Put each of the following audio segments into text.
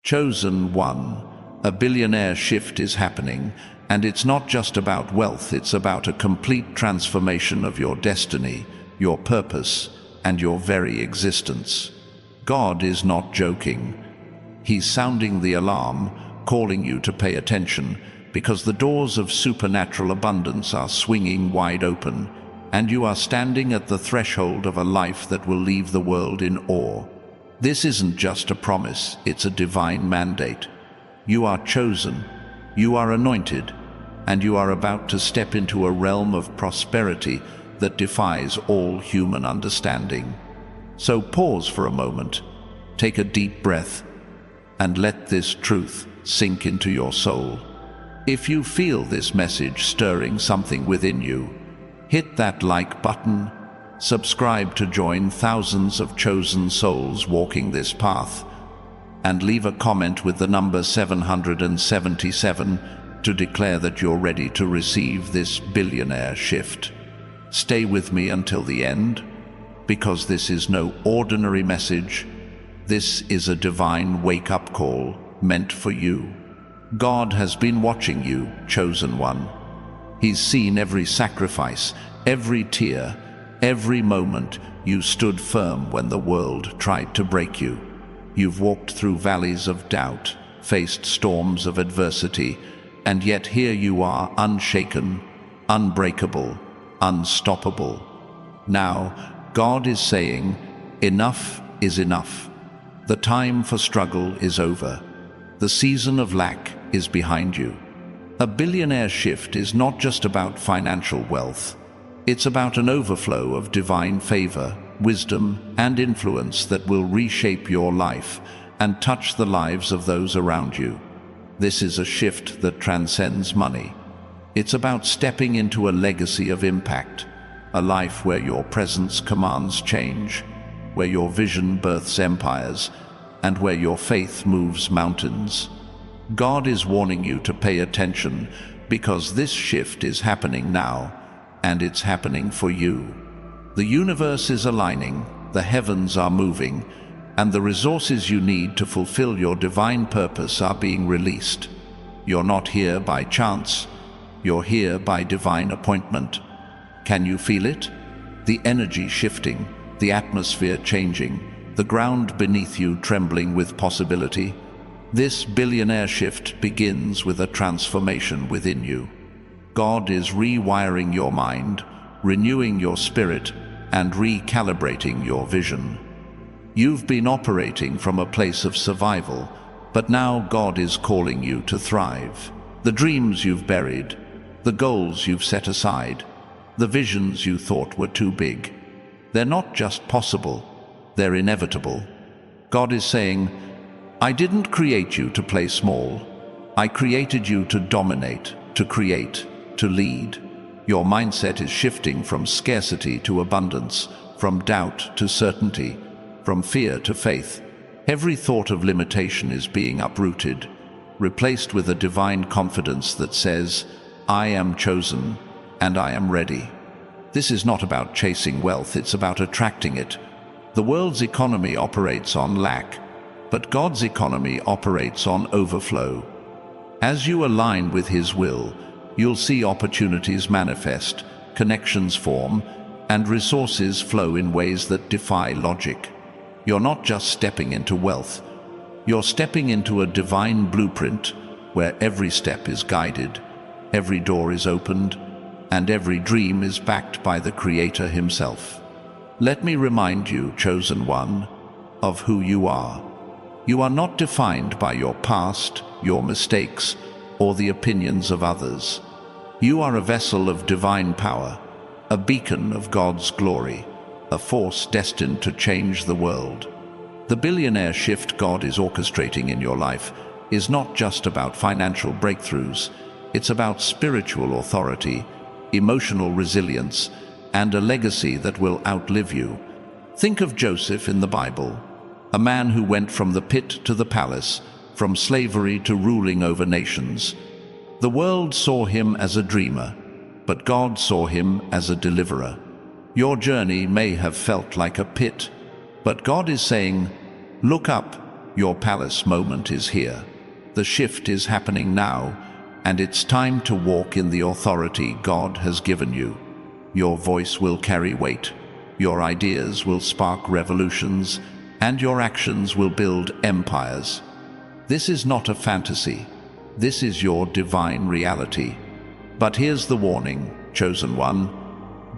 Chosen one, a billionaire shift is happening, and it's not just about wealth, it's about a complete transformation of your destiny, your purpose, and your very existence. God is not joking. He's sounding the alarm, calling you to pay attention, because the doors of supernatural abundance are swinging wide open, and you are standing at the threshold of a life that will leave the world in awe. This isn't just a promise, it's a divine mandate. You are chosen, you are anointed, and you are about to step into a realm of prosperity that defies all human understanding. So pause for a moment, take a deep breath, and let this truth sink into your soul. If you feel this message stirring something within you, hit that like button, subscribe to join thousands of chosen souls walking this path, and leave a comment with the number 777 to declare that you're ready to receive this billionaire shift. Stay with me until the end, because this is no ordinary message. This is a divine wake-up call meant for you. God has been watching you, chosen one. He's seen every sacrifice, every tear, every moment you stood firm when the world tried to break you. You've walked through valleys of doubt, faced storms of adversity, and yet here you are, unshaken, unbreakable, unstoppable. Now, God is saying, enough is enough. The time for struggle is over. The season of lack is behind you. A billionaire shift is not just about financial wealth. It's about an overflow of divine favor, wisdom, and influence that will reshape your life and touch the lives of those around you. This is a shift that transcends money. It's about stepping into a legacy of impact, a life where your presence commands change, where your vision births empires, and where your faith moves mountains. God is warning you to pay attention, because this shift is happening now, and it's happening for you. The universe is aligning, the heavens are moving, and the resources you need to fulfill your divine purpose are being released. You're not here by chance, you're here by divine appointment. Can you feel it? The energy shifting, the atmosphere changing, the ground beneath you trembling with possibility. This billionaire shift begins with a transformation within you. God is rewiring your mind, renewing your spirit, and recalibrating your vision. You've been operating from a place of survival, but now God is calling you to thrive. The dreams you've buried, the goals you've set aside, the visions you thought were too big, they're not just possible, they're inevitable. God is saying, I didn't create you to play small. I created you to dominate, to create, to lead. Your mindset is shifting from scarcity to abundance, from doubt to certainty, from fear to faith. Every thought of limitation is being uprooted, replaced with a divine confidence that says, I am chosen and I am ready. This is not about chasing wealth, it's about attracting it. The world's economy operates on lack, but God's economy operates on overflow. As you align with His will, you'll see opportunities manifest, connections form, and resources flow in ways that defy logic. You're not just stepping into wealth, you're stepping into a divine blueprint where every step is guided, every door is opened, and every dream is backed by the Creator Himself. Let me remind you, chosen one, of who you are. You are not defined by your past, your mistakes, or the opinions of others. You are a vessel of divine power, a beacon of God's glory, a force destined to change the world. The billionaire shift God is orchestrating in your life is not just about financial breakthroughs, it's about spiritual authority, emotional resilience, and a legacy that will outlive you. Think of Joseph in the Bible, a man who went from the pit to the palace, from slavery to ruling over nations. The world saw him as a dreamer, but God saw him as a deliverer. Your journey may have felt like a pit, but God is saying, look up, Your palace moment is here. The shift is happening now, and it's time to walk in the authority God has given you. Your voice will carry weight, your ideas will spark revolutions, and your actions will build empires. This is not a fantasy. This is your divine reality. But here's the warning, chosen one.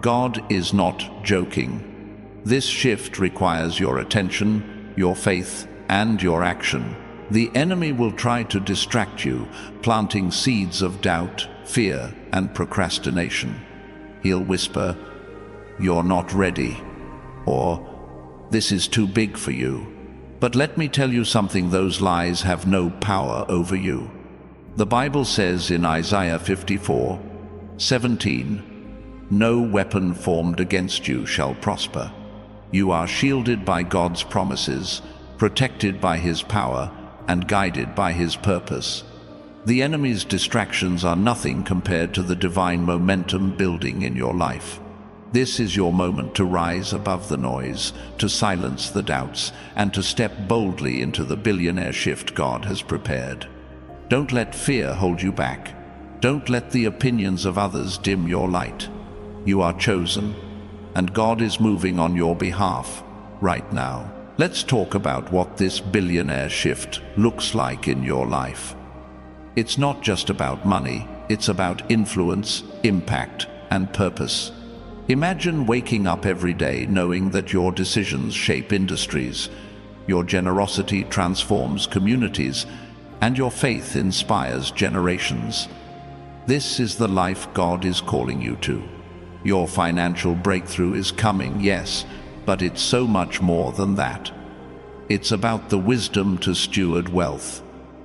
God is not joking. This shift requires your attention, your faith, and your action. The enemy will try to distract you, planting seeds of doubt, fear, and procrastination. He'll whisper, "You're not ready," or "This is too big for you." But let me tell you something, those lies have no power over you. The Bible says in Isaiah 54:17, "No weapon formed against you shall prosper." You are shielded by God's promises, protected by His power, and guided by His purpose. The enemy's distractions are nothing compared to the divine momentum building in your life. This is your moment to rise above the noise, to silence the doubts, and to step boldly into the billionaire shift God has prepared. Don't let fear hold you back. Don't let the opinions of others dim your light. You are chosen, and God is moving on your behalf right now. Let's talk about what this billionaire shift looks like in your life. It's not just about money, it's about influence, impact, and purpose. Imagine waking up every day knowing that your decisions shape industries, your generosity transforms communities, and your faith inspires generations. This is the life God is calling you to. Your financial breakthrough is coming, yes, but it's so much more than that. It's about the wisdom to steward wealth,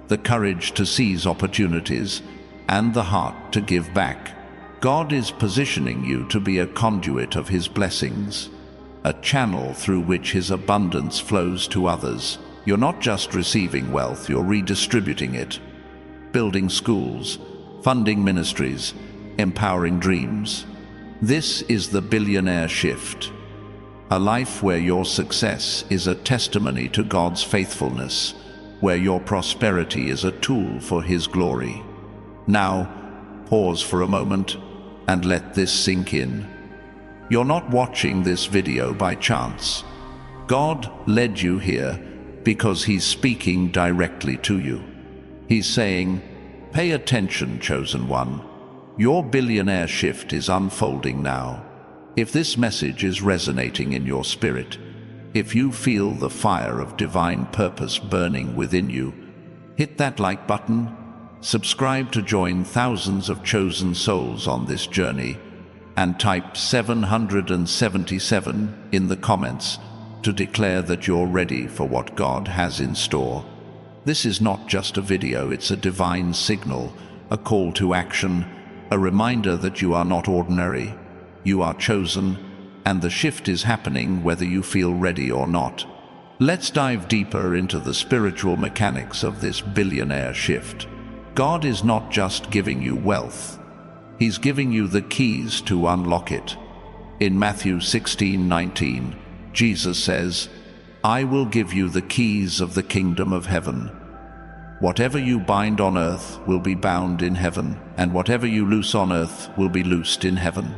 the courage to seize opportunities, and the heart to give back. God is positioning you to be a conduit of His blessings, a channel through which His abundance flows to others. You're not just receiving wealth, you're redistributing it, building schools, funding ministries, empowering dreams. This is the billionaire shift, a life where your success is a testimony to God's faithfulness, where your prosperity is a tool for His glory. Now, pause for a moment and let this sink in. You're not watching this video by chance. God led you here because He's speaking directly to you. He's saying, "Pay attention, chosen one. Your billionaire shift is unfolding now." If this message is resonating in your spirit, if you feel the fire of divine purpose burning within you, hit that like button, subscribe to join thousands of chosen souls on this journey, and type 777 in the comments to declare that you're ready for what God has in store. This is not just a video, it's a divine signal, a call to action, a reminder that you are not ordinary, you are chosen, and the shift is happening whether you feel ready or not. Let's dive deeper into the spiritual mechanics of this billionaire shift. God is not just giving you wealth, He's giving you the keys to unlock it. In Matthew 16:19, Jesus says, "I will give you the keys of the kingdom of heaven. Whatever you bind on earth will be bound in heaven, and whatever you loose on earth will be loosed in heaven."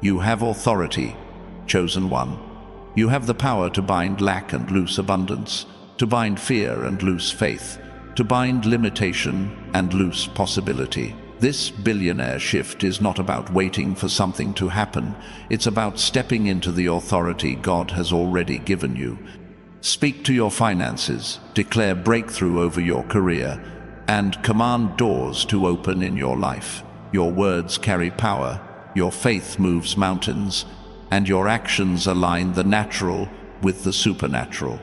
You have authority, chosen one. You have the power to bind lack and loose abundance, to bind fear and loose faith, to bind limitation and loose possibility. This billionaire shift is not about waiting for something to happen. It's about stepping into the authority God has already given you. Speak to your finances, declare breakthrough over your career, and command doors to open in your life. Your words carry power, your faith moves mountains, and your actions align the natural with the supernatural.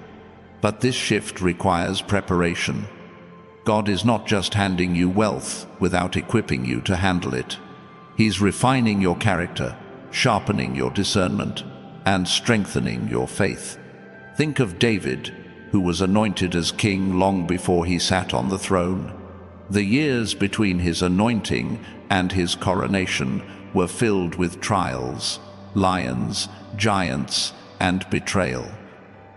But this shift requires preparation. God is not just handing you wealth without equipping you to handle it. He's refining your character, sharpening your discernment, and strengthening your faith. Think of David, who was anointed as king long before he sat on the throne. The years between his anointing and his coronation were filled with trials, lions, giants, and betrayal.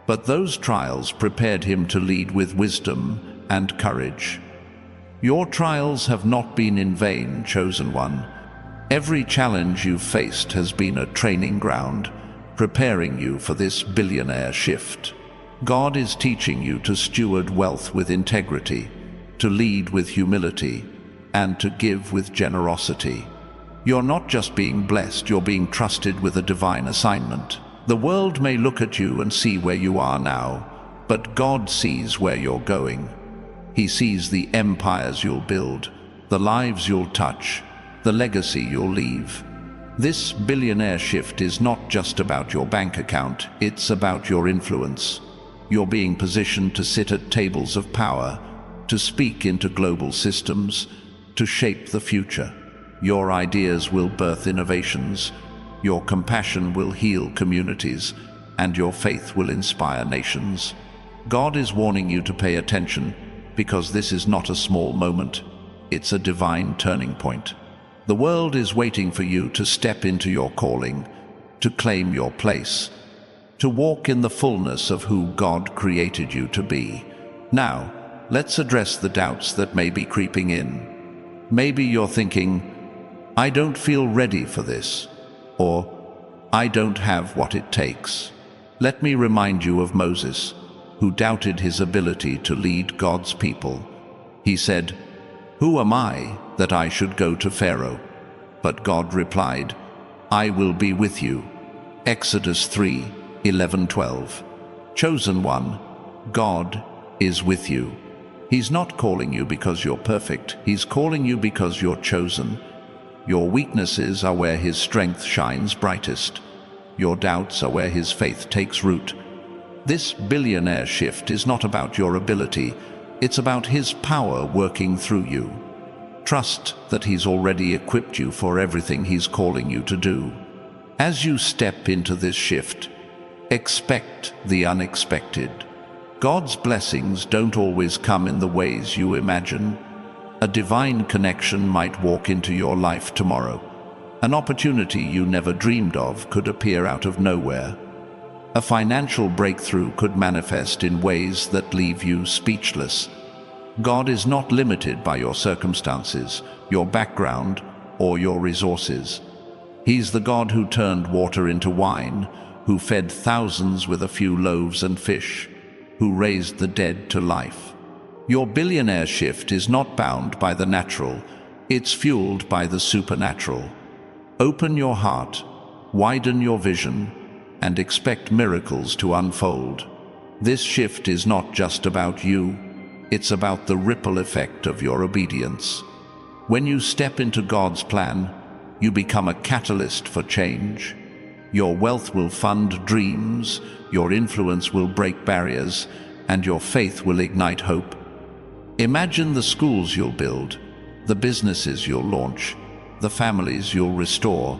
But those trials prepared him to lead with wisdom and courage. Your trials have not been in vain, chosen one. Every challenge you've faced has been a training ground, preparing you for this billionaire shift. God is teaching you to steward wealth with integrity, to lead with humility, and to give with generosity. You're not just being blessed, you're being trusted with a divine assignment. The world may look at you and see where you are now, but God sees where you're going. He sees the empires you'll build, the lives you'll touch, the legacy you'll leave. This billionaire shift is not just about your bank account, it's about your influence. You're being positioned to sit at tables of power, to speak into global systems, to shape the future. Your ideas will birth innovations, your compassion will heal communities, and your faith will inspire nations. God is warning you to pay attention, because this is not a small moment, it's a divine turning point. The world is waiting for you to step into your calling, to claim your place, to walk in the fullness of who God created you to be. Now, let's address the doubts that may be creeping in. Maybe you're thinking, I don't feel ready for this, or I don't have what it takes. Let me remind you of Moses, who doubted his ability to lead God's people. He said, "Who am I that I should go to Pharaoh?" But God replied, "I will be with you." Exodus 3:11-12. Chosen one, God is with you. He's not calling you because you're perfect. He's calling you because you're chosen. Your weaknesses are where His strength shines brightest. Your doubts are where His faith takes root. This billionaire shift is not about your ability, it's about His power working through you. Trust that He's already equipped you for everything He's calling you to do. As you step into this shift, expect the unexpected. God's blessings don't always come in the ways you imagine. A divine connection might walk into your life tomorrow. An opportunity you never dreamed of could appear out of nowhere. A financial breakthrough could manifest in ways that leave you speechless. God is not limited by your circumstances, your background, or your resources. He's the God who turned water into wine, who fed thousands with a few loaves and fish, who raised the dead to life. Your billionaire shift is not bound by the natural, it's fueled by the supernatural. Open your heart, widen your vision, and expect miracles to unfold. This shift is not just about you, it's about the ripple effect of your obedience. When you step into God's plan, you become a catalyst for change. Your wealth will fund dreams, your influence will break barriers, and your faith will ignite hope. Imagine the schools you'll build, the businesses you'll launch, the families you'll restore.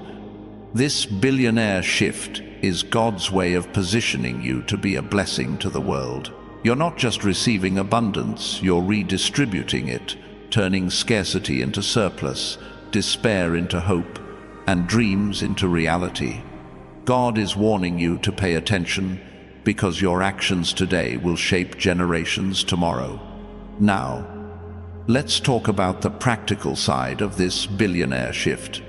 This billionaire shift is God's way of positioning you to be a blessing to the world. You're not just receiving abundance, you're redistributing it, turning scarcity into surplus, despair into hope, and dreams into reality. God is warning you to pay attention, because your actions today will shape generations tomorrow. Now, let's talk about the practical side of this billionaire shift.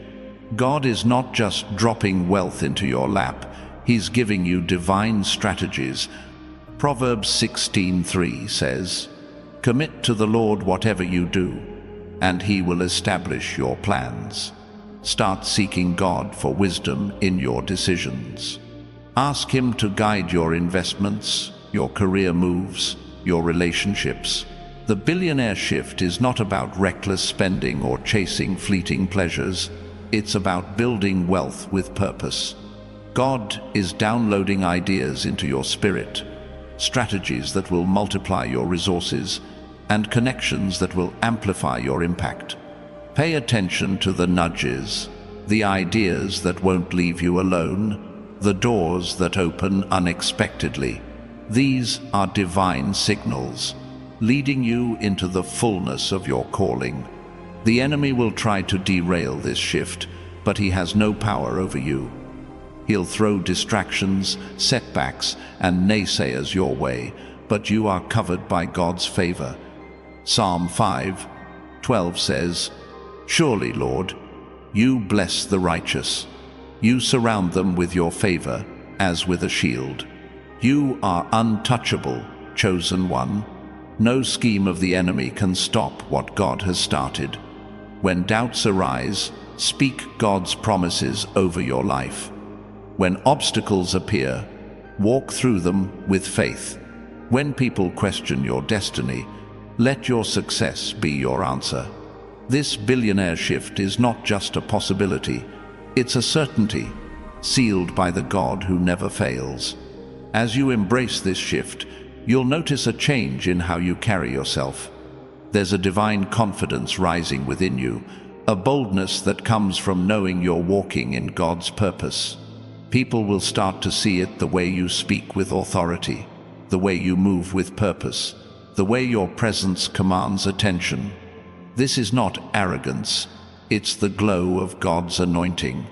God is not just dropping wealth into your lap, He's giving you divine strategies. Proverbs 16:3 says, "Commit to the Lord whatever you do, and He will establish your plans." Start seeking God for wisdom in your decisions. Ask Him to guide your investments, your career moves, your relationships. The billionaire shift is not about reckless spending or chasing fleeting pleasures. It's about building wealth with purpose. God is downloading ideas into your spirit, strategies that will multiply your resources, and connections that will amplify your impact. Pay attention to the nudges, the ideas that won't leave you alone, the doors that open unexpectedly. These are divine signals, leading you into the fullness of your calling. The enemy will try to derail this shift, but he has no power over you. He'll throw distractions, setbacks, and naysayers your way, but you are covered by God's favor. Psalm 5:12 says, "Surely, Lord, you bless the righteous. You surround them with your favor as with a shield. You are untouchable, chosen one. No scheme of the enemy can stop what God has started. When doubts arise, speak God's promises over your life. When obstacles appear, walk through them with faith. When people question your destiny, let your success be your answer." This billionaire shift is not just a possibility, it's a certainty, sealed by the God who never fails. As you embrace this shift, you'll notice a change in how you carry yourself. There's a divine confidence rising within you, a boldness that comes from knowing you're walking in God's purpose. People will start to see it the way you speak with authority, the way you move with purpose, the way your presence commands attention. This is not arrogance, it's the glow of God's anointing.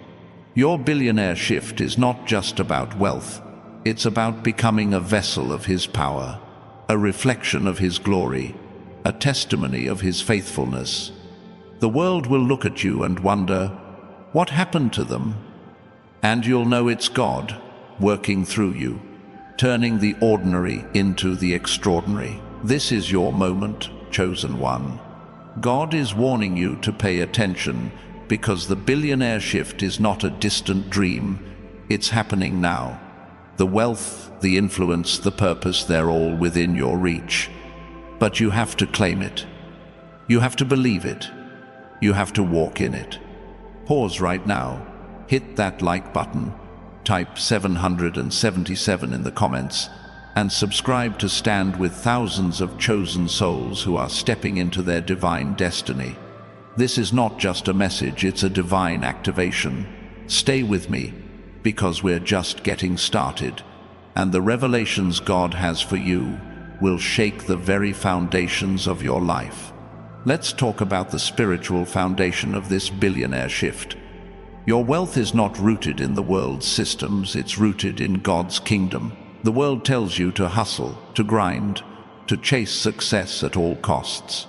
Your billionaire shift is not just about wealth, it's about becoming a vessel of His power, a reflection of His glory, a testimony of His faithfulness. The world will look at you and wonder, what happened to them? And you'll know it's God working through you, turning the ordinary into the extraordinary. This is your moment, chosen one. God is warning you to pay attention because the billionaire shift is not a distant dream, it's happening now. The wealth, the influence, the purpose, they're all within your reach. But you have to claim it. You have to believe it. You have to walk in it. Pause right now. Hit that like button, type 777 in the comments, and subscribe to stand with thousands of chosen souls who are stepping into their divine destiny. This is not just a message, it's a divine activation. Stay with me, because we're just getting started, and the revelations God has for you will shake the very foundations of your life. Let's talk about the spiritual foundation of this billionaire shift. Your wealth is not rooted in the world's systems, it's rooted in God's kingdom. The world tells you to hustle, to grind, to chase success at all costs.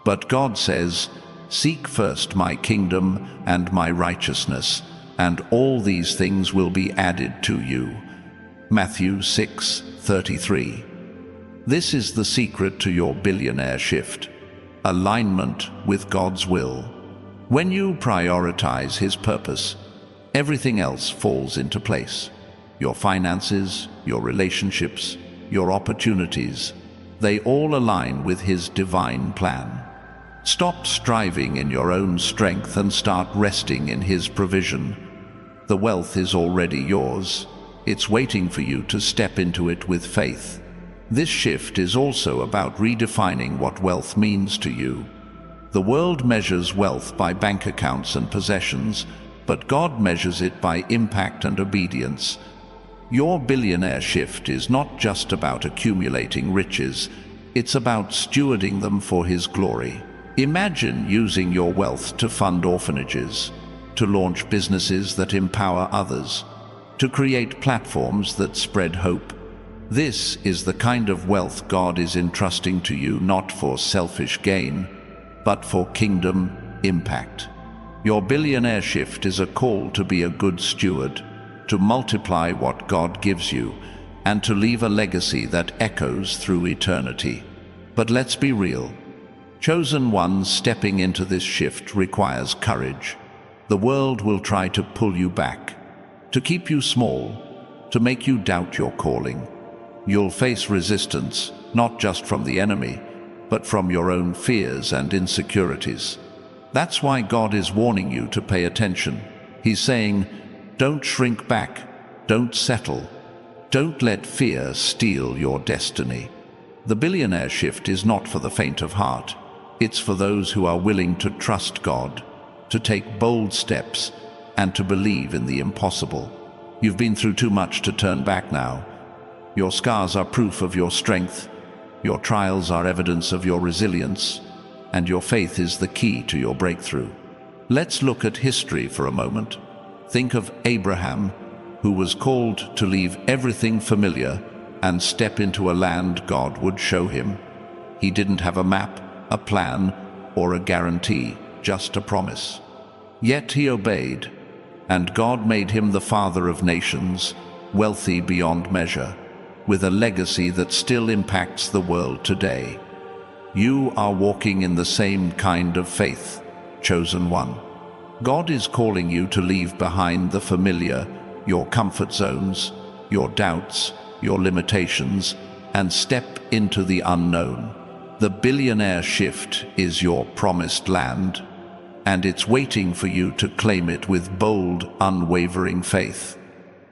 But God says, "Seek first my kingdom and my righteousness, and all these things will be added to you." Matthew 6:33. This is the secret to your billionaire shift. Alignment with God's will. When you prioritize His purpose, everything else falls into place. Your finances, your relationships, your opportunities, they all align with His divine plan. Stop striving in your own strength and start resting in His provision. The wealth is already yours. It's waiting for you to step into it with faith. This shift is also about redefining what wealth means to you. The world measures wealth by bank accounts and possessions, but God measures it by impact and obedience. Your billionaire shift is not just about accumulating riches, it's about stewarding them for His glory. Imagine using your wealth to fund orphanages, to launch businesses that empower others, to create platforms that spread hope. This is the kind of wealth God is entrusting to you, not for selfish gain, but for kingdom impact. Your billionaire shift is a call to be a good steward, to multiply what God gives you, and to leave a legacy that echoes through eternity. But let's be real. Chosen ones stepping into this shift requires courage. The world will try to pull you back, to keep you small, to make you doubt your calling. You'll face resistance, not just from the enemy, but from your own fears and insecurities. That's why God is warning you to pay attention. He's saying, don't shrink back, don't settle, don't let fear steal your destiny. The billionaire shift is not for the faint of heart. It's for those who are willing to trust God, to take bold steps, and to believe in the impossible. You've been through too much to turn back now. Your scars are proof of your strength, your trials are evidence of your resilience, and your faith is the key to your breakthrough. Let's look at history for a moment. Think of Abraham, who was called to leave everything familiar and step into a land God would show him. He didn't have a map, a plan, or a guarantee, just a promise. Yet he obeyed, and God made him the father of nations, wealthy beyond measure, with a legacy that still impacts the world today. You are walking in the same kind of faith, chosen one. God is calling you to leave behind the familiar, your comfort zones, your doubts, your limitations, and step into the unknown. The billionaire shift is your promised land, and it's waiting for you to claim it with bold, unwavering faith.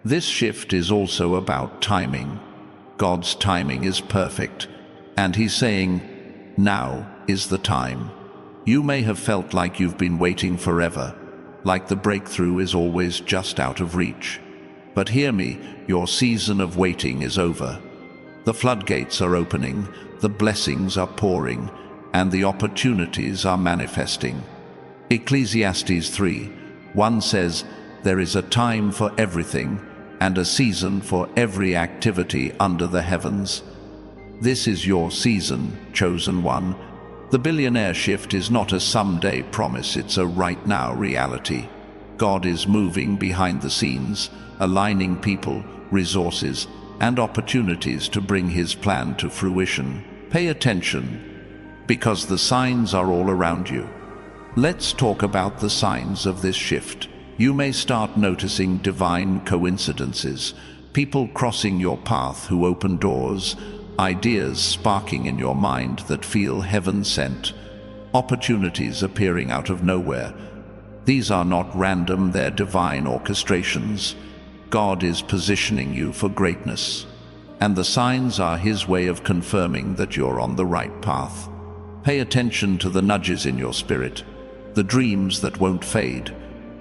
This shift is also about timing. God's timing is perfect, and He's saying, now is the time. You may have felt like you've been waiting forever, like the breakthrough is always just out of reach. But hear me, your season of waiting is over. The floodgates are opening, the blessings are pouring, and the opportunities are manifesting. Ecclesiastes 3:1 says, "There is a time for everything, and a season for every activity under the heavens." This is your season, chosen one. The billionaire shift is not a someday promise, it's a right now reality. God is moving behind the scenes, aligning people, resources, and opportunities to bring His plan to fruition. Pay attention, because the signs are all around you. Let's talk about the signs of this shift. You may start noticing divine coincidences, people crossing your path who open doors, ideas sparking in your mind that feel heaven-sent, opportunities appearing out of nowhere. These are not random, they're divine orchestrations. God is positioning you for greatness, and the signs are His way of confirming that you're on the right path. Pay attention to the nudges in your spirit, the dreams that won't fade,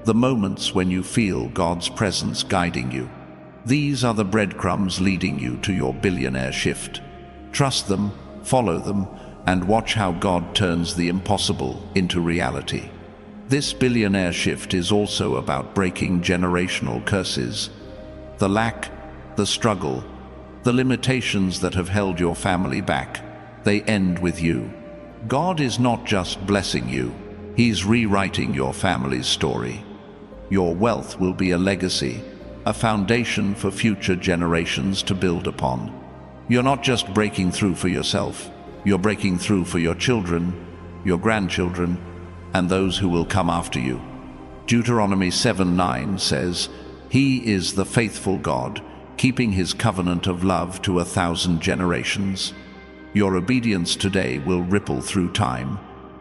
the moments when you feel God's presence guiding you. These are the breadcrumbs leading you to your billionaire shift. Trust them, follow them, and watch how God turns the impossible into reality. This billionaire shift is also about breaking generational curses. The lack, the struggle, the limitations that have held your family back, they end with you. God is not just blessing you, He's rewriting your family's story. Your wealth will be a legacy, a foundation for future generations to build upon. You're not just breaking through for yourself, you're breaking through for your children, your grandchildren, and those who will come after you. Deuteronomy 7:9 says, "He is the faithful God, keeping His covenant of love to 1,000 generations." Your obedience today will ripple through time,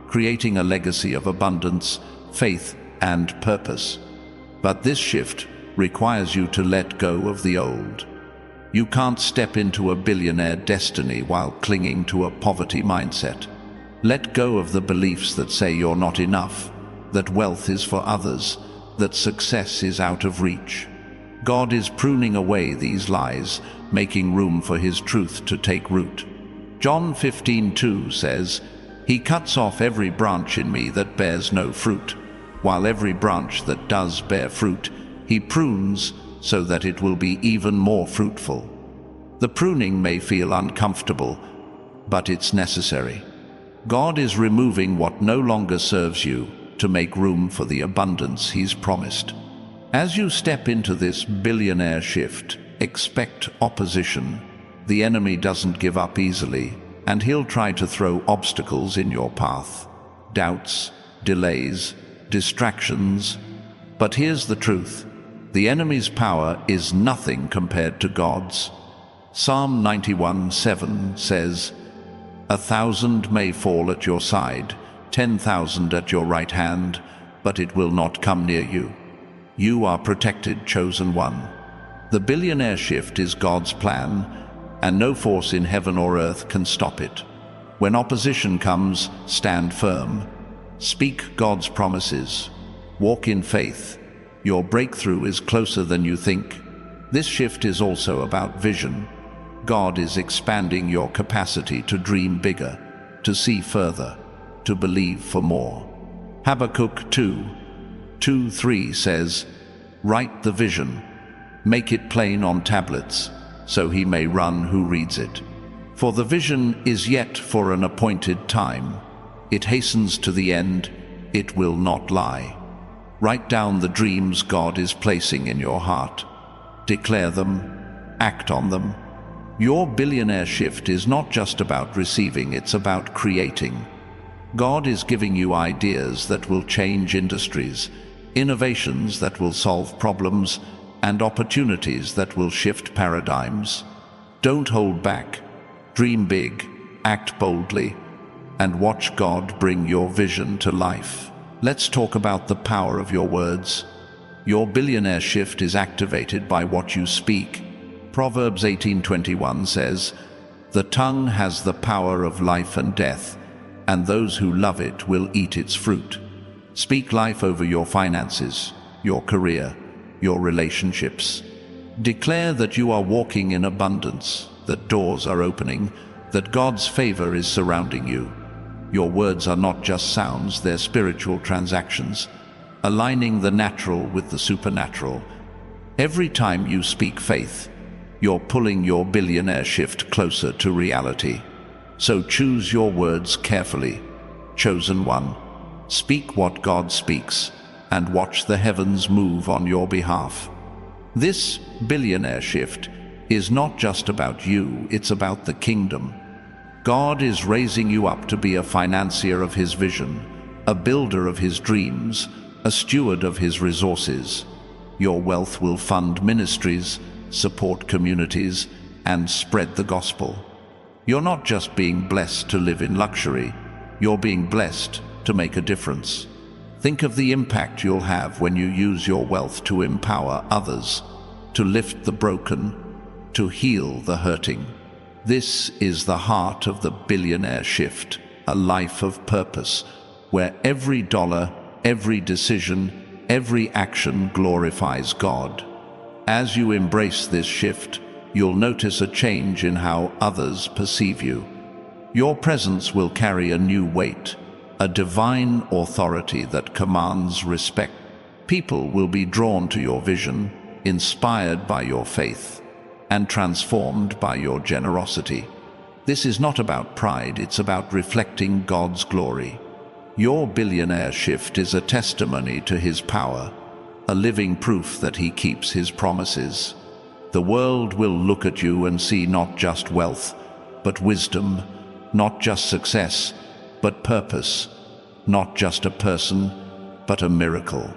creating a legacy of abundance, faith, and purpose. But this shift requires you to let go of the old. You can't step into a billionaire destiny while clinging to a poverty mindset. Let go of the beliefs that say you're not enough, that wealth is for others, that success is out of reach. God is pruning away these lies, making room for His truth to take root. John 15:2 says, "He cuts off every branch in me that bears no fruit, while every branch that does bear fruit, He prunes so that it will be even more fruitful." The pruning may feel uncomfortable, but it's necessary. God is removing what no longer serves you to make room for the abundance He's promised. As you step into this billionaire shift, expect opposition. The enemy doesn't give up easily, and he'll try to throw obstacles in your path. Doubts, delays, distractions. But here's the truth. The enemy's power is nothing compared to God's. Psalm 91:7 says, "1,000 may fall at your side, 10,000 at your right hand, but it will not come near you." You are protected, chosen one. The billionaire shift is God's plan, and no force in heaven or earth can stop it. When opposition comes, stand firm. Speak God's promises. Walk in faith. Your breakthrough is closer than you think. This shift is also about vision. God is expanding your capacity to dream bigger, to see further, to believe for more. Habakkuk 2:2-3 says, "Write the vision, Make it plain on tablets, so he may run who reads it. For the vision is yet for an appointed time. It hastens to the end, it will not lie. Write down the dreams God is placing in your heart. Declare them, act on them. Your billionaire shift is not just about receiving, it's about creating. God is giving you ideas that will change industries, innovations that will solve problems, and opportunities that will shift paradigms. Don't hold back. Dream big, act boldly, and watch God bring your vision to life. Let's talk about the power of your words. Your billionaire shift is activated by what you speak. Proverbs 18:21 says, "The tongue has the power of life and death, and those who love it will eat its fruit." Speak life over your finances, your career, your relationships. Declare that you are walking in abundance, that doors are opening, that God's favor is surrounding you. Your words are not just sounds, they're spiritual transactions, aligning the natural with the supernatural. Every time you speak faith, you're pulling your billionaire shift closer to reality. So choose your words carefully. Chosen one, speak what God speaks, and watch the heavens move on your behalf. This billionaire shift is not just about you, it's about the kingdom. God is raising you up to be a financier of His vision, a builder of His dreams, a steward of His resources. Your wealth will fund ministries, support communities, and spread the gospel. You're not just being blessed to live in luxury, you're being blessed to make a difference. Think of the impact you'll have when you use your wealth to empower others, to lift the broken, to heal the hurting. This is the heart of the billionaire shift, a life of purpose, where every dollar, every decision, every action glorifies God. As you embrace this shift, you'll notice a change in how others perceive you. Your presence will carry a new weight, a divine authority that commands respect. People will be drawn to your vision, inspired by your faith, and transformed by your generosity. This is not about pride, it's about reflecting God's glory. Your billionaire shift is a testimony to His power, a living proof that He keeps His promises. The world will look at you and see not just wealth, but wisdom, not just success, but purpose, not just a person, but a miracle.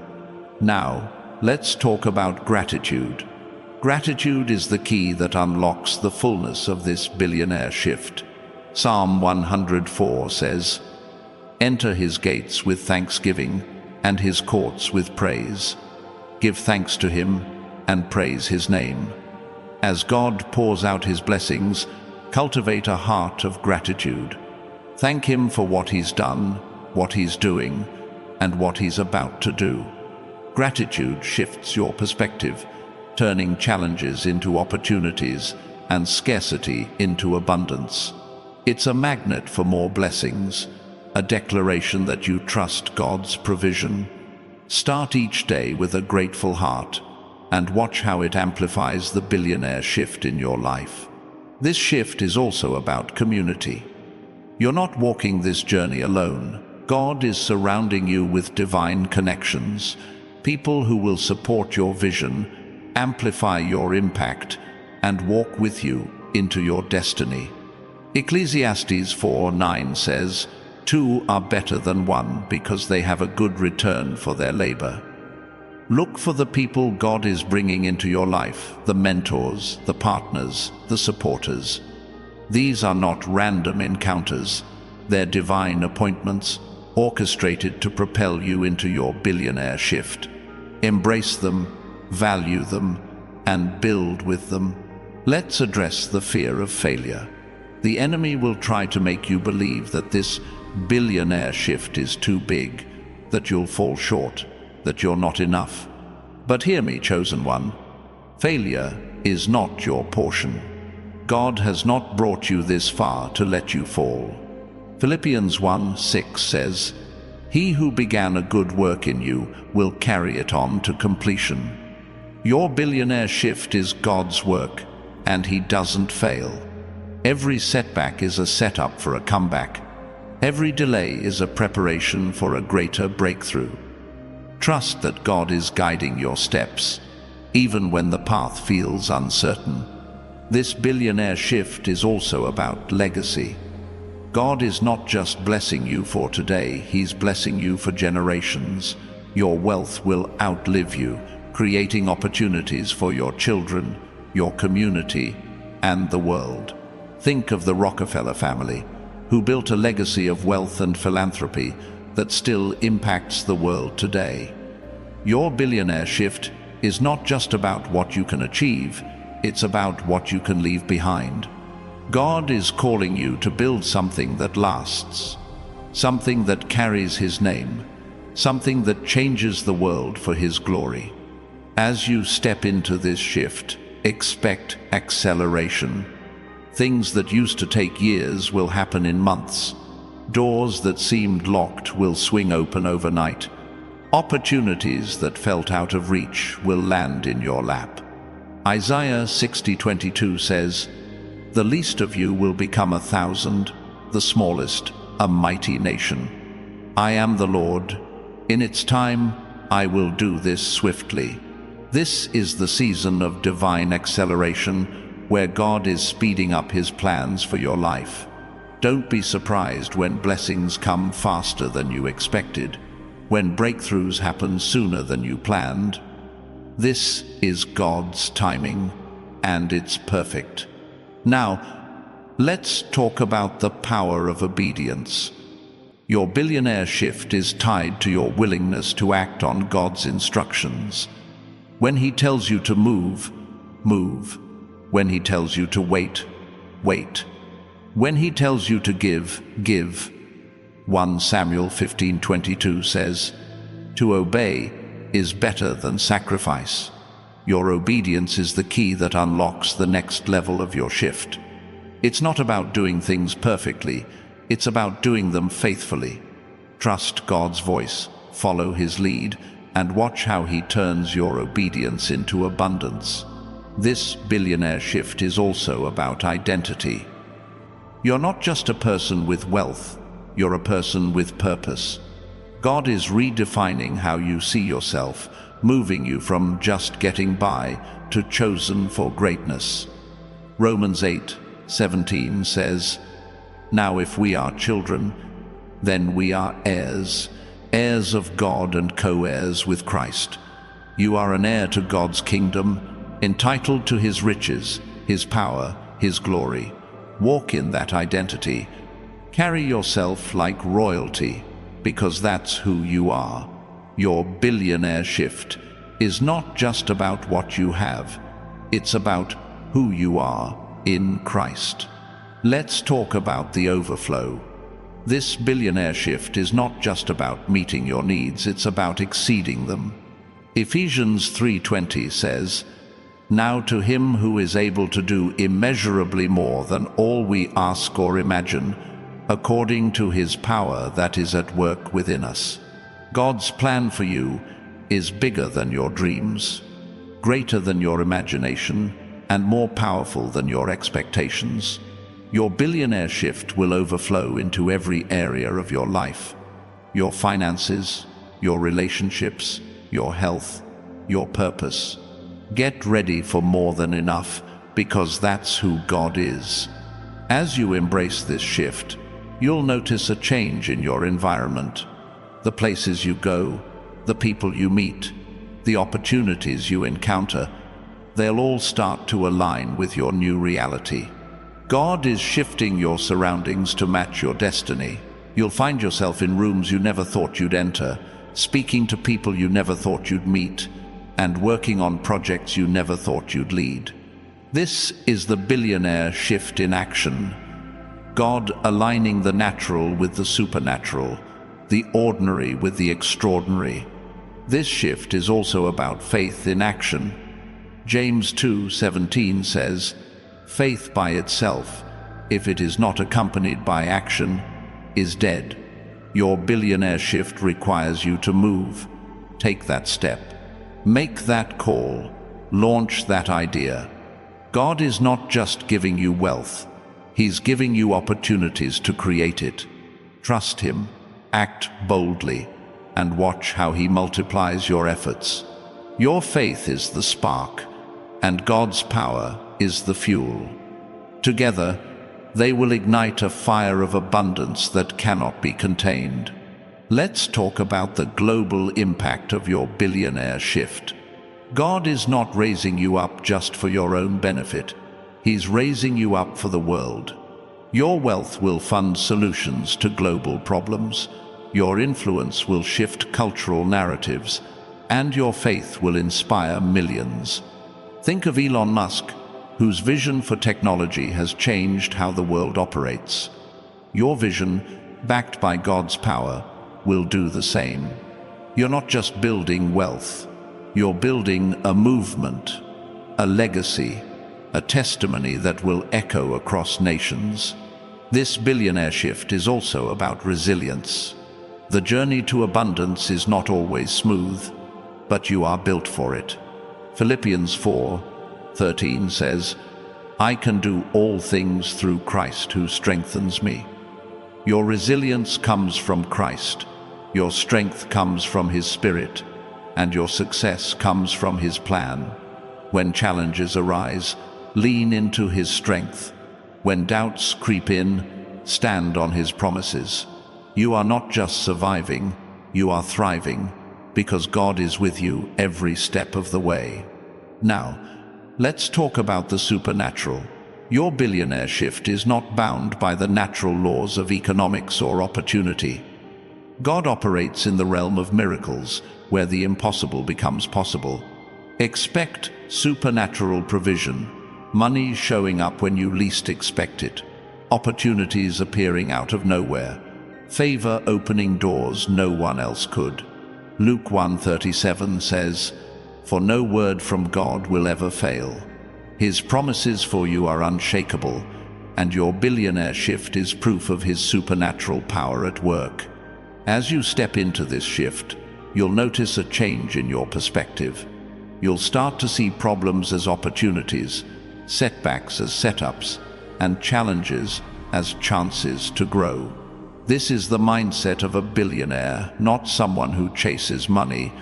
Now, let's talk about gratitude. Gratitude is the key that unlocks the fullness of this billionaire shift. Psalm 104 says, "Enter His gates with thanksgiving and His courts with praise. Give thanks to Him and praise His name." As God pours out His blessings, cultivate a heart of gratitude. Thank Him for what He's done, what He's doing, and what He's about to do. Gratitude shifts your perspective, turning challenges into opportunities and scarcity into abundance. It's a magnet for more blessings, a declaration that you trust God's provision. Start each day with a grateful heart and watch how it amplifies the billionaire shift in your life. This shift is also about community. You're not walking this journey alone. God is surrounding you with divine connections, people who will support your vision, amplify your impact, and walk with you into your destiny. Ecclesiastes 4:9 says, "Two are better than one because they have a good return for their labor." Look for the people God is bringing into your life, the mentors, the partners, the supporters. These are not random encounters. They're divine appointments, orchestrated to propel you into your billionaire shift. Embrace them, value them, and build with them. Let's address the fear of failure. The enemy will try to make you believe that this billionaire shift is too big, that you'll fall short, that you're not enough. But hear me, chosen one. Failure is not your portion. God has not brought you this far to let you fall. Philippians 1:6 says, "He who began a good work in you will carry it on to completion." Your billionaire shift is God's work, and He doesn't fail. Every setback is a setup for a comeback. Every delay is a preparation for a greater breakthrough. Trust that God is guiding your steps, even when the path feels uncertain. This billionaire shift is also about legacy. God is not just blessing you for today, He's blessing you for generations. Your wealth will outlive you, creating opportunities for your children, your community, and the world. Think of the Rockefeller family, who built a legacy of wealth and philanthropy that still impacts the world today. Your billionaire shift is not just about what you can achieve, it's about what you can leave behind. God is calling you to build something that lasts, something that carries His name, something that changes the world for His glory. As you step into this shift, expect acceleration. Things that used to take years will happen in months. Doors that seemed locked will swing open overnight. Opportunities that felt out of reach will land in your lap. Isaiah 60:22 says, "The least of you will become 1,000, the smallest, a mighty nation. I am the Lord. In its time, I will do this swiftly." This is the season of divine acceleration, where God is speeding up His plans for your life. Don't be surprised when blessings come faster than you expected, when breakthroughs happen sooner than you planned. This is God's timing, and it's perfect. Now, let's talk about the power of obedience. Your billionaire shift is tied to your willingness to act on God's instructions. When He tells you to move, move. When He tells you to wait, wait. When He tells you to give, give. 1 Samuel 15:22 says, "To obey is better than sacrifice." Your obedience is the key that unlocks the next level of your shift. It's not about doing things perfectly, it's about doing them faithfully. Trust God's voice, follow His lead, and watch how He turns your obedience into abundance. This billionaire shift is also about identity. You're not just a person with wealth, you're a person with purpose. God is redefining how you see yourself, moving you from just getting by to chosen for greatness. Romans 8:17 says, "Now if we are children, then we are heirs, heirs of God and co-heirs with Christ." You are an heir to God's kingdom, entitled to His riches, His power, His glory. Walk in that identity. Carry yourself like royalty, because that's who you are. Your billionaire shift is not just about what you have, it's about who you are in Christ. Let's talk about the overflow. This billionaire shift is not just about meeting your needs, it's about exceeding them. Ephesians 3:20 says, "Now to Him who is able to do immeasurably more than all we ask or imagine, according to His power that is at work within us." God's plan for you is bigger than your dreams, greater than your imagination, and more powerful than your expectations. Your billionaire shift will overflow into every area of your life. Your finances, your relationships, your health, your purpose. Get ready for more than enough, because that's who God is. As you embrace this shift, you'll notice a change in your environment. The places you go, the people you meet, the opportunities you encounter, they'll all start to align with your new reality. God is shifting your surroundings to match your destiny. You'll find yourself in rooms you never thought you'd enter, speaking to people you never thought you'd meet, and working on projects you never thought you'd lead. This is the billionaire shift in action. God aligning the natural with the supernatural, the ordinary with the extraordinary. This shift is also about faith in action. James 2:17 says, "Faith by itself, if it is not accompanied by action, is dead." Your billionaire shift requires you to move. Take that step. Make that call. Launch that idea. God is not just giving you wealth, He's giving you opportunities to create it. Trust Him, act boldly, and watch how He multiplies your efforts. Your faith is the spark, and God's power is the fuel. Together, they will ignite a fire of abundance that cannot be contained. Let's talk about the global impact of your billionaire shift. God is not raising you up just for your own benefit. He's raising you up for the world. Your wealth will fund solutions to global problems. Your influence will shift cultural narratives, and your faith will inspire millions. Think of Elon Musk, whose vision for technology has changed how the world operates. Your vision, backed by God's power, will do the same. You're not just building wealth, you're building a movement, a legacy, a testimony that will echo across nations. This billionaire shift is also about resilience. The journey to abundance is not always smooth, but you are built for it. Philippians 4:13 says, "I can do all things through Christ who strengthens me." Your resilience comes from Christ, your strength comes from His Spirit, and your success comes from His plan. When challenges arise, lean into His strength. When doubts creep in, stand on His promises. You are not just surviving, you are thriving, because God is with you every step of the way. Now, let's talk about the supernatural. Your billionaire shift is not bound by the natural laws of economics or opportunity. God operates in the realm of miracles, where the impossible becomes possible. Expect supernatural provision, money showing up when you least expect it, opportunities appearing out of nowhere, favor opening doors no one else could. Luke 1:37 says, "For no word from God will ever fail. His promises for you are unshakable, and your billionaire shift is proof of His supernatural power at work." As you step into this shift, you'll notice a change in your perspective. You'll start to see problems as opportunities, setbacks as setups, and challenges as chances to grow. This is the mindset of a billionaire, not someone who chases money,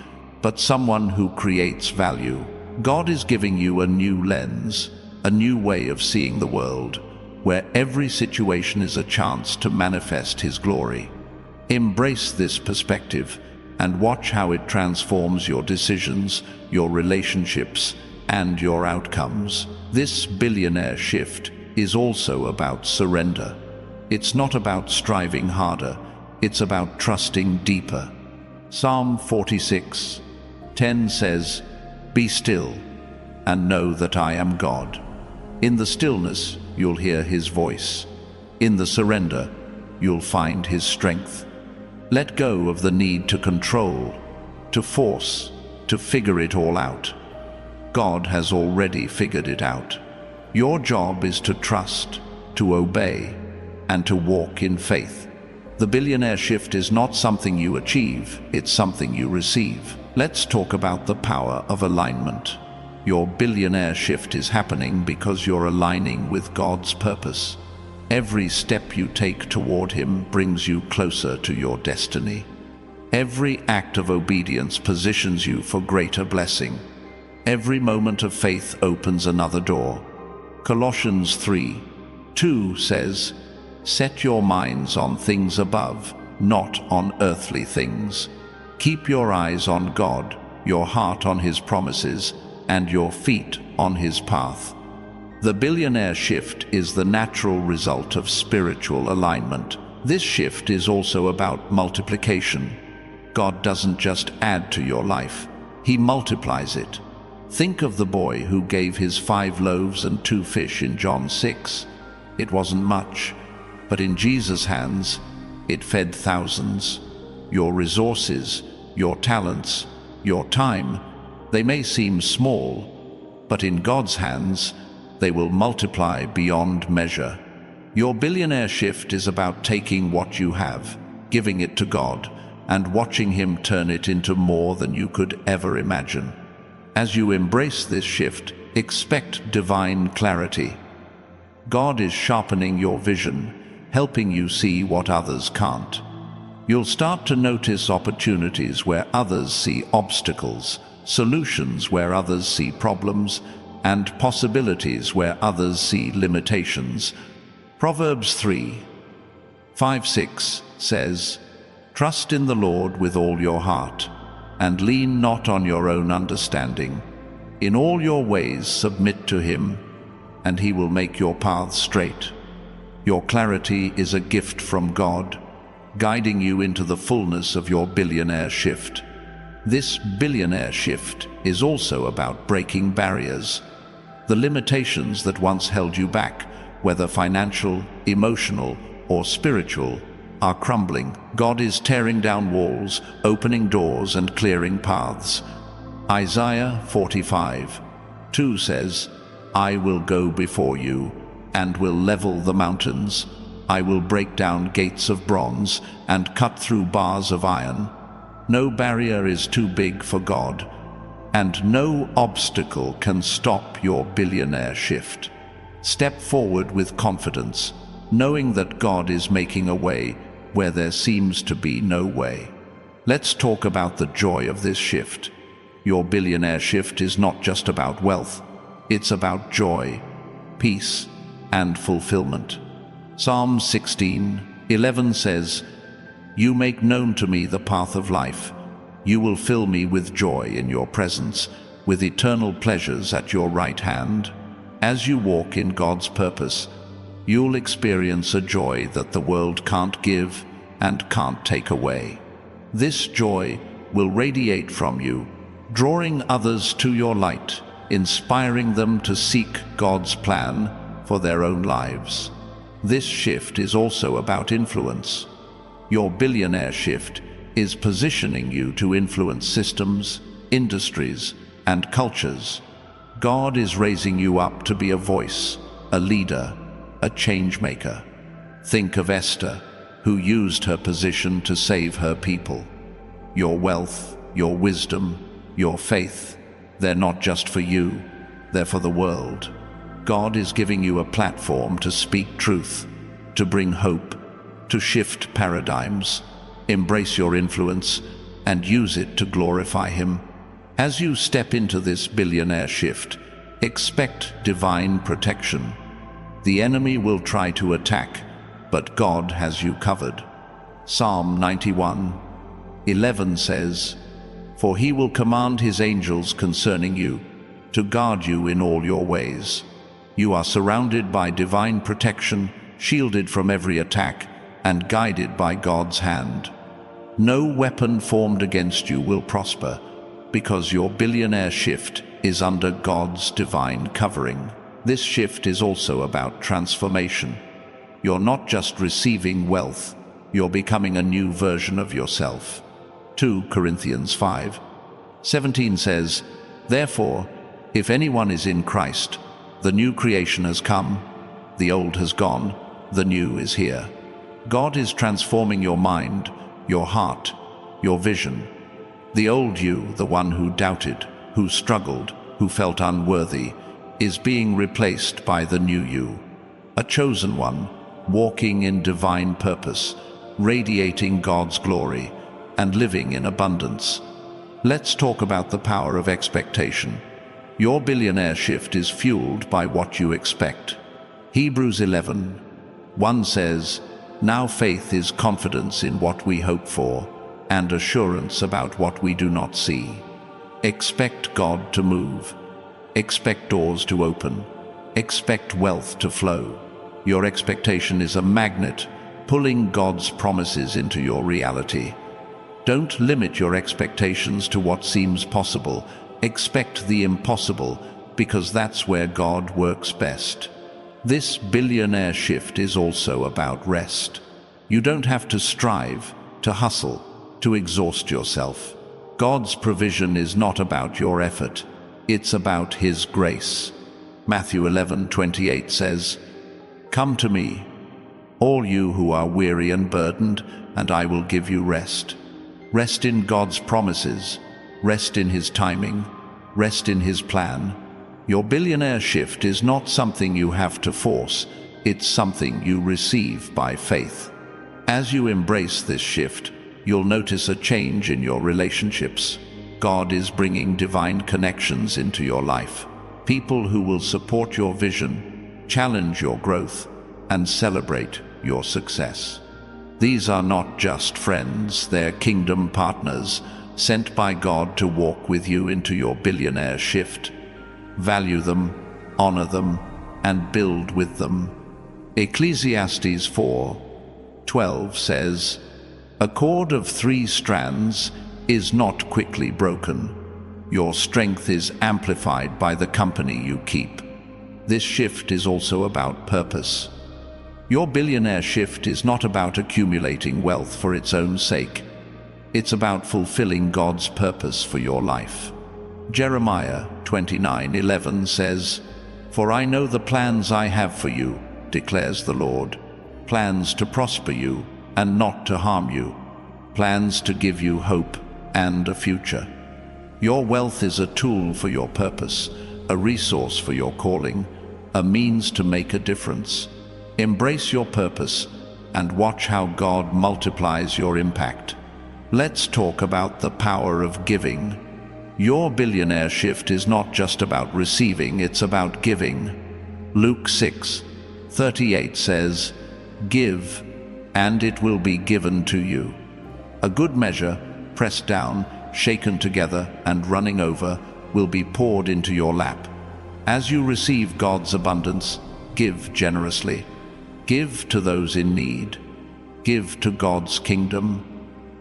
but someone who creates value. God is giving you a new lens, a new way of seeing the world, where every situation is a chance to manifest His glory. Embrace this perspective and watch how it transforms your decisions, your relationships, and your outcomes. This billionaire shift is also about surrender. It's not about striving harder, it's about trusting deeper. Psalm 46:10 says, "Be still and know that I am God." In the stillness, you'll hear His voice. In the surrender, you'll find His strength. Let go of the need to control, to force, to figure it all out. God has already figured it out. Your job is to trust, to obey, and to walk in faith. The billionaire shift is not something you achieve, it's something you receive. Let's talk about the power of alignment. Your billionaire shift is happening because you're aligning with God's purpose. Every step you take toward Him brings you closer to your destiny. Every act of obedience positions you for greater blessing. Every moment of faith opens another door. Colossians 3:2 says, "Set your minds on things above, not on earthly things." Keep your eyes on God, your heart on His promises, and your feet on His path. The billionaire shift is the natural result of spiritual alignment. This shift is also about multiplication. God doesn't just add to your life, He multiplies it. Think of the boy who gave his 5 loaves and 2 fish in John 6. It wasn't much, but in Jesus' hands, it fed thousands. Your resources, your talents, your time, they may seem small, but in God's hands, they will multiply beyond measure. Your billionaire shift is about taking what you have, giving it to God, and watching Him turn it into more than you could ever imagine. As you embrace this shift, expect divine clarity. God is sharpening your vision, helping you see what others can't. You'll start to notice opportunities where others see obstacles, solutions where others see problems, and possibilities where others see limitations. Proverbs 3:5-6 says, "Trust in the Lord with all your heart, and lean not on your own understanding. In all your ways submit to him, and he will make your paths straight." Your clarity is a gift from God, guiding you into the fullness of your billionaire shift. This billionaire shift is also about breaking barriers. The limitations that once held you back, whether financial, emotional, or spiritual, are crumbling. God is tearing down walls, opening doors, and clearing paths. Isaiah 45:2 says, "I will go before you, and will level the mountains. I will break down gates of bronze, and cut through bars of iron." No barrier is too big for God, and no obstacle can stop your billionaire shift. Step forward with confidence, knowing that God is making a way where there seems to be no way. Let's talk about the joy of this shift. Your billionaire shift is not just about wealth, it's about joy, peace, and fulfillment. Psalm 16:11 says, "You make known to me the path of life. You will fill me with joy in your presence, with eternal pleasures at your right hand." As you walk in God's purpose, you'll experience a joy that the world can't give and can't take away. This joy will radiate from you, drawing others to your light, inspiring them to seek God's plan for their own lives. This shift is also about influence. Your billionaire shift is positioning you to influence systems, industries, and cultures. God is raising you up to be a voice, a leader, a change maker. Think of Esther, who used her position to save her people. Your wealth, your wisdom, your faith, they're not just for you, they're for the world. God is giving you a platform to speak truth, to bring hope, to shift paradigms. Embrace your influence and use it to glorify Him. As you step into this billionaire shift, expect divine protection. The enemy will try to attack, but God has you covered. Psalm 91:11 says, "For He will command His angels concerning you, to guard you in all your ways." You are surrounded by divine protection, shielded from every attack, and guided by God's hand. No weapon formed against you will prosper, because your billionaire shift is under God's divine covering. This shift is also about transformation. You're not just receiving wealth, you're becoming a new version of yourself. 2 Corinthians 5:17 says, "Therefore, if anyone is in Christ, the new creation has come, the old has gone, the new is here." God is transforming your mind, your heart, your vision. The old you, the one who doubted, who struggled, who felt unworthy, is being replaced by the new you, a chosen one, walking in divine purpose, radiating God's glory, and living in abundance. Let's talk about the power of expectation. Your billionaire shift is fueled by what you expect. Hebrews 11:1 says, "Now faith is confidence in what we hope for, and assurance about what we do not see." Expect God to move. Expect doors to open. Expect wealth to flow. Your expectation is a magnet, pulling God's promises into your reality. Don't limit your expectations to what seems possible. Expect the impossible, because that's where God works best. This billionaire shift is also about rest. You don't have to strive, to hustle, to exhaust yourself. God's provision is not about your effort, it's about His grace. Matthew 11:28 says, "Come to me, all you who are weary and burdened, and I will give you rest." Rest in God's promises, rest in His timing, Rest in His plan. Your billionaire shift is not something you have to force, it's something you receive by faith. As you embrace this shift, you'll notice a change in your relationships. God is bringing divine connections into your life. People who will support your vision, challenge your growth, and celebrate your success. These are not just friends, they're kingdom partners, sent by God to walk with you into your billionaire shift. Value them, honor them, and build with them. Ecclesiastes 4:12 says, "A cord of 3 strands is not quickly broken. Your strength is amplified by the company you keep." This shift is also about purpose. Your billionaire shift is not about accumulating wealth for its own sake. It's about fulfilling God's purpose for your life. Jeremiah 29:11 says, "For I know the plans I have for you, declares the Lord, plans to prosper you and not to harm you, plans to give you hope and a future." Your wealth is a tool for your purpose, a resource for your calling, a means to make a difference. Embrace your purpose and watch how God multiplies your impact. Let's talk about the power of giving. Your billionaire shift is not just about receiving, it's about giving. Luke 6:38 says, "Give, and it will be given to you. A good measure, pressed down, shaken together, and running over, will be poured into your lap." As you receive God's abundance, give generously. Give to those in need. Give to God's kingdom.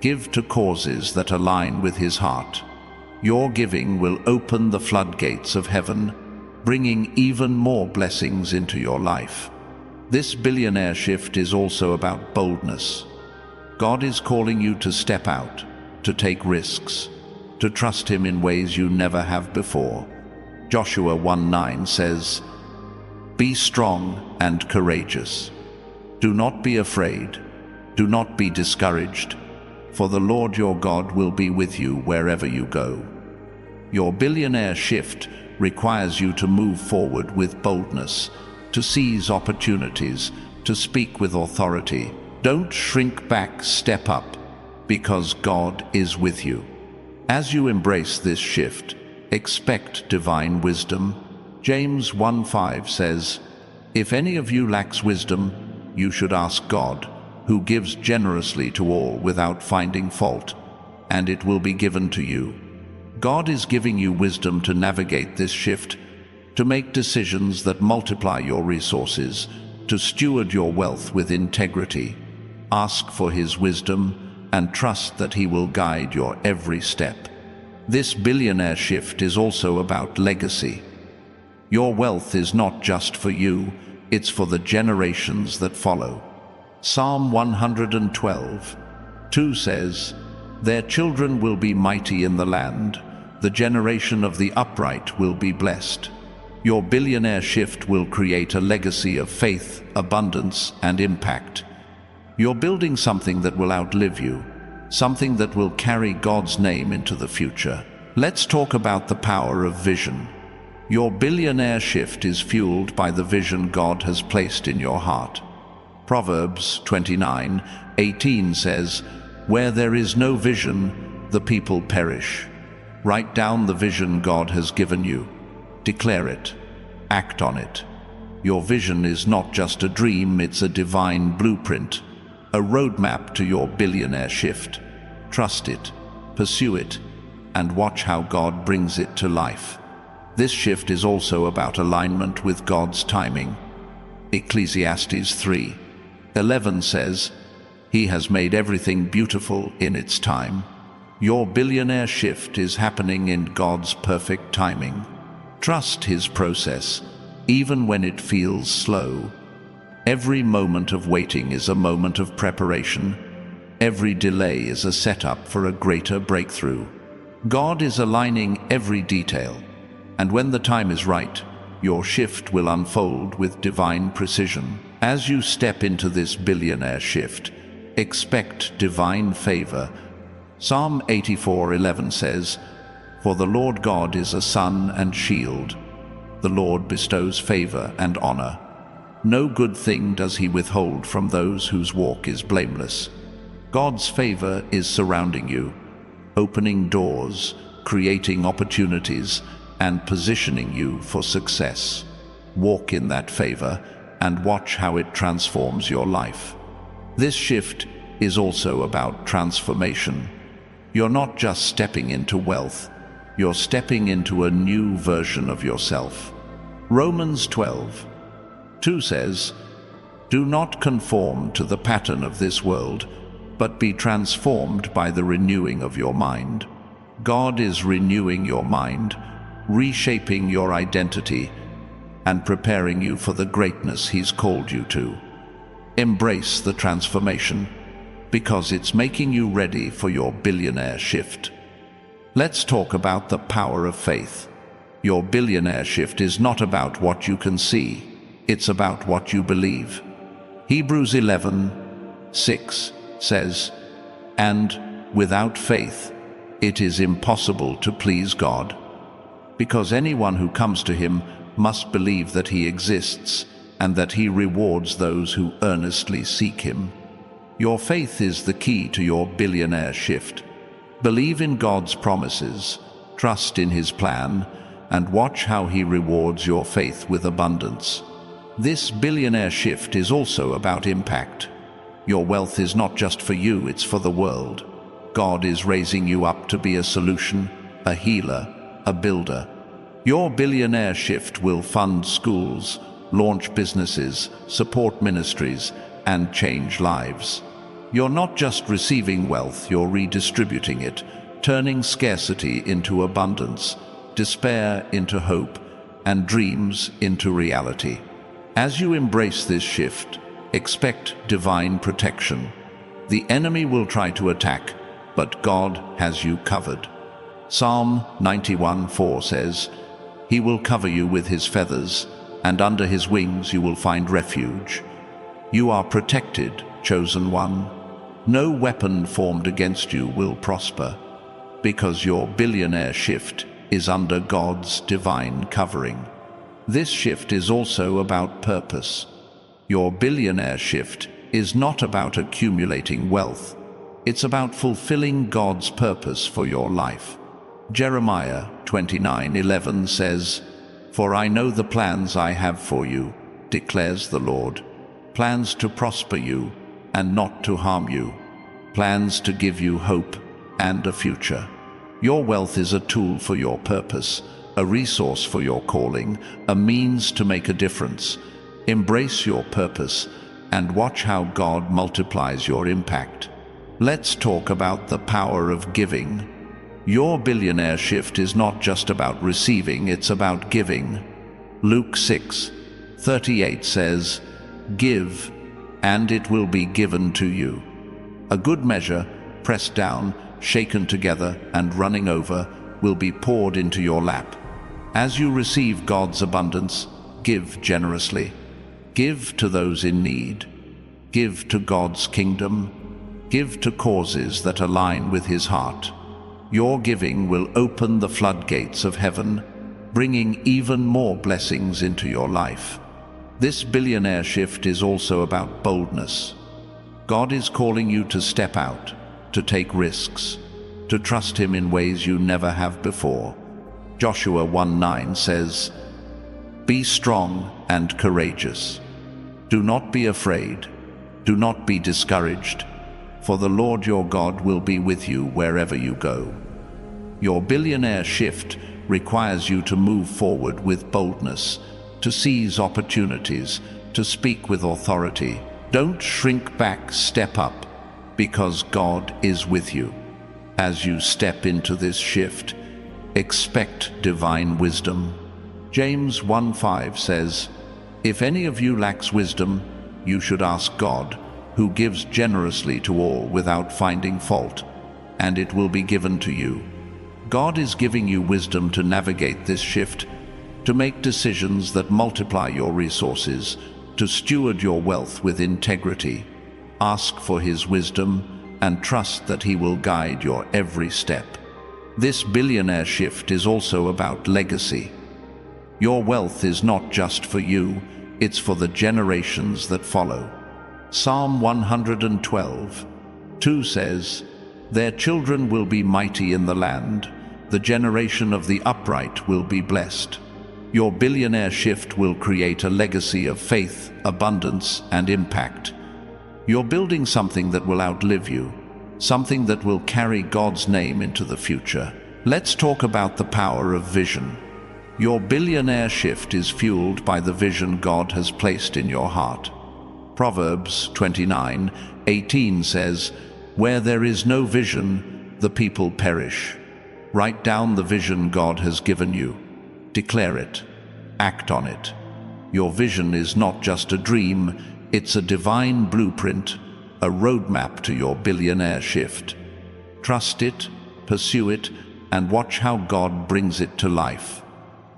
Give to causes that align with His heart. Your giving will open the floodgates of heaven, bringing even more blessings into your life. This billionaire shift is also about boldness. God is calling you to step out, to take risks, to trust Him in ways you never have before. Joshua 1:9 says, "Be strong and courageous. Do not be afraid. Do not be discouraged, for the Lord your God will be with you wherever you go." Your billionaire shift requires you to move forward with boldness, to seize opportunities, to speak with authority. Don't shrink back, step up, because God is with you. As you embrace this shift, expect divine wisdom. James 1:5 says, "If any of you lacks wisdom, you should ask God, who gives generously to all without finding fault, and it will be given to you." God is giving you wisdom to navigate this shift, to make decisions that multiply your resources, to steward your wealth with integrity. Ask for His wisdom and trust that He will guide your every step. This billionaire shift is also about legacy. Your wealth is not just for you, it's for the generations that follow. Psalm 112:2 says, "Their children will be mighty in the land. The generation of the upright will be blessed." Your billionaire shift will create a legacy of faith, abundance, and impact. You're building something that will outlive you, something that will carry God's name into the future. Let's talk about the power of vision. Your billionaire shift is fueled by the vision God has placed in your heart. Proverbs 29:18 says, "Where there is no vision, the people perish." Write down the vision God has given you. Declare it. Act on it. Your vision is not just a dream, it's a divine blueprint, a roadmap to your billionaire shift. Trust it, pursue it, and watch how God brings it to life. This shift is also about alignment with God's timing. Ecclesiastes 3:11 says, "He has made everything beautiful in its time." Your billionaire shift is happening in God's perfect timing. Trust His process, even when it feels slow. Every moment of waiting is a moment of preparation. Every delay is a setup for a greater breakthrough. God is aligning every detail, and when the time is right, your shift will unfold with divine precision. As you step into this billionaire shift, expect divine favor. Psalm 84:11 says, For the Lord God is a sun and shield. The Lord bestows favor and honor. No good thing does he withhold from those whose walk is blameless. God's favor is surrounding you, opening doors, creating opportunities, and positioning you for success. Walk in that favor and watch how it transforms your life. This shift is also about transformation. You're not just stepping into wealth, you're stepping into a new version of yourself. Romans 12:2 says, "Do not conform to the pattern of this world, but be transformed by the renewing of your mind." God is renewing your mind, reshaping your identity, and preparing you for the greatness He's called you to. Embrace the transformation, because it's making you ready for your billionaire shift. Let's talk about the power of faith. Your billionaire shift is not about what you can see, it's about what you believe. Hebrews 11:6 says, "And without faith, it is impossible to please God, because anyone who comes to Him must believe that He exists and that He rewards those who earnestly seek Him." Your faith is the key to your billionaire shift. Believe in God's promises, trust in His plan, and watch how He rewards your faith with abundance. This billionaire shift is also about impact. Your wealth is not just for you, it's for the world. God is raising you up to be a solution, a healer, a builder. Your billionaire shift will fund schools, launch businesses, support ministries, and change lives. You're not just receiving wealth, you're redistributing it, turning scarcity into abundance, despair into hope, and dreams into reality. As you embrace this shift, expect divine protection. The enemy will try to attack, but God has you covered. Psalm 91:4 says, "He will cover you with His feathers, and under His wings you will find refuge." You are protected, chosen one. No weapon formed against you will prosper, because your billionaire shift is under God's divine covering. This shift is also about purpose. Your billionaire shift is not about accumulating wealth. It's about fulfilling God's purpose for your life. Jeremiah 29:11 says, "For I know the plans I have for you, declares the Lord, plans to prosper you and not to harm you, plans to give you hope and a future." Your wealth is a tool for your purpose, a resource for your calling, a means to make a difference. Embrace your purpose and watch how God multiplies your impact. Let's talk about the power of giving. Your billionaire shift is not just about receiving, it's about giving. Luke 6:38 says, "Give, and it will be given to you. A good measure, pressed down, shaken together, and running over, will be poured into your lap." As you receive God's abundance, give generously. Give to those in need. Give to God's kingdom. Give to causes that align with His heart. Your giving will open the floodgates of heaven, bringing even more blessings into your life. This billionaire shift is also about boldness. God is calling you to step out, to take risks, to trust Him in ways you never have before. Joshua 1:9 says, "Be strong and courageous. Do not be afraid. Do not be discouraged, for the Lord your God will be with you wherever you go." Your billionaire shift requires you to move forward with boldness, to seize opportunities, to speak with authority. Don't shrink back, step up, because God is with you. As you step into this shift, expect divine wisdom. James 1:5 says, "If any of you lacks wisdom, you should ask God, who gives generously to all without finding fault, and it will be given to you." God is giving you wisdom to navigate this shift, to make decisions that multiply your resources, to steward your wealth with integrity. Ask for His wisdom and trust that He will guide your every step. This billionaire shift is also about legacy. Your wealth is not just for you, it's for the generations that follow. Psalm 112:2 says, "Their children will be mighty in the land. The generation of the upright will be blessed." Your billionaire shift will create a legacy of faith, abundance, and impact. You're building something that will outlive you, something that will carry God's name into the future. Let's talk about the power of vision. Your billionaire shift is fueled by the vision God has placed in your heart. Proverbs 29:18 says, "Where there is no vision, the people perish." Write down the vision God has given you. Declare it. Act on it. Your vision is not just a dream, it's a divine blueprint, a roadmap to your billionaire shift. Trust it, pursue it, and watch how God brings it to life.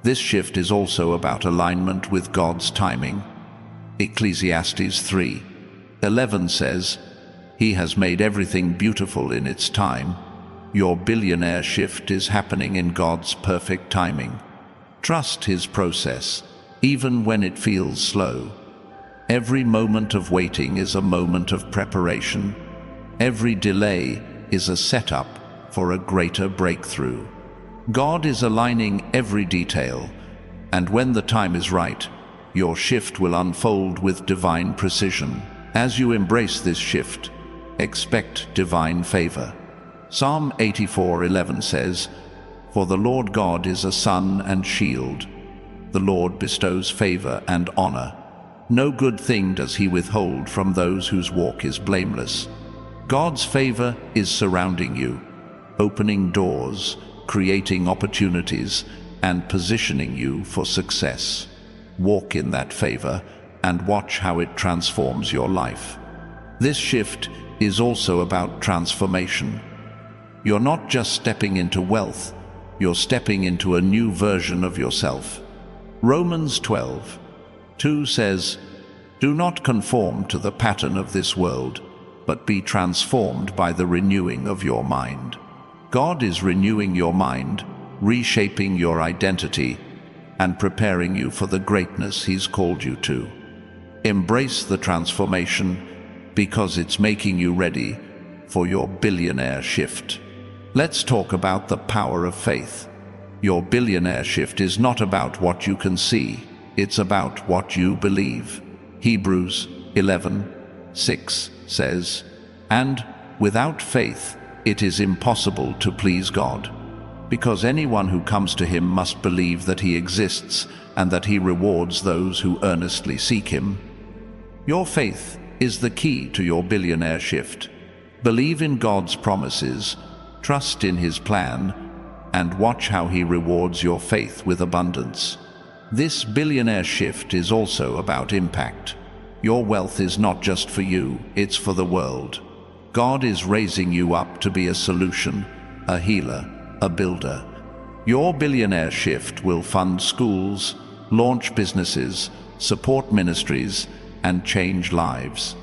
This shift is also about alignment with God's timing. Ecclesiastes 3:11 says, "He has made everything beautiful in its time." Your billionaire shift is happening in God's perfect timing. Trust His process, even when it feels slow. Every moment of waiting is a moment of preparation. Every delay is a setup for a greater breakthrough. God is aligning every detail, and when the time is right, your shift will unfold with divine precision. As you embrace this shift, expect divine favor. Psalm 84:11 says, "For the Lord God is a sun and shield. The Lord bestows favor and honor. No good thing does He withhold from those whose walk is blameless." God's favor is surrounding you, opening doors, creating opportunities, and positioning you for success. Walk in that favor and watch how it transforms your life. This shift is also about transformation. You're not just stepping into wealth, you're stepping into a new version of yourself. Romans 12:2 says, "Do not conform to the pattern of this world, but be transformed by the renewing of your mind." God is renewing your mind, reshaping your identity, and preparing you for the greatness He's called you to. Embrace the transformation because it's making you ready for your billionaire shift. Let's talk about the power of faith. Your billionaire shift is not about what you can see, it's about what you believe. Hebrews 11:6 says, "And without faith, it is impossible to please God, because anyone who comes to Him must believe that He exists and that He rewards those who earnestly seek Him." Your faith is the key to your billionaire shift. Believe in God's promises, trust in His plan, and watch how He rewards your faith with abundance. This billionaire shift is also about impact. Your wealth is not just for you, it's for the world. God is raising you up to be a solution, a healer, a builder. Your billionaire shift will fund schools, launch businesses, support ministries, and change lives.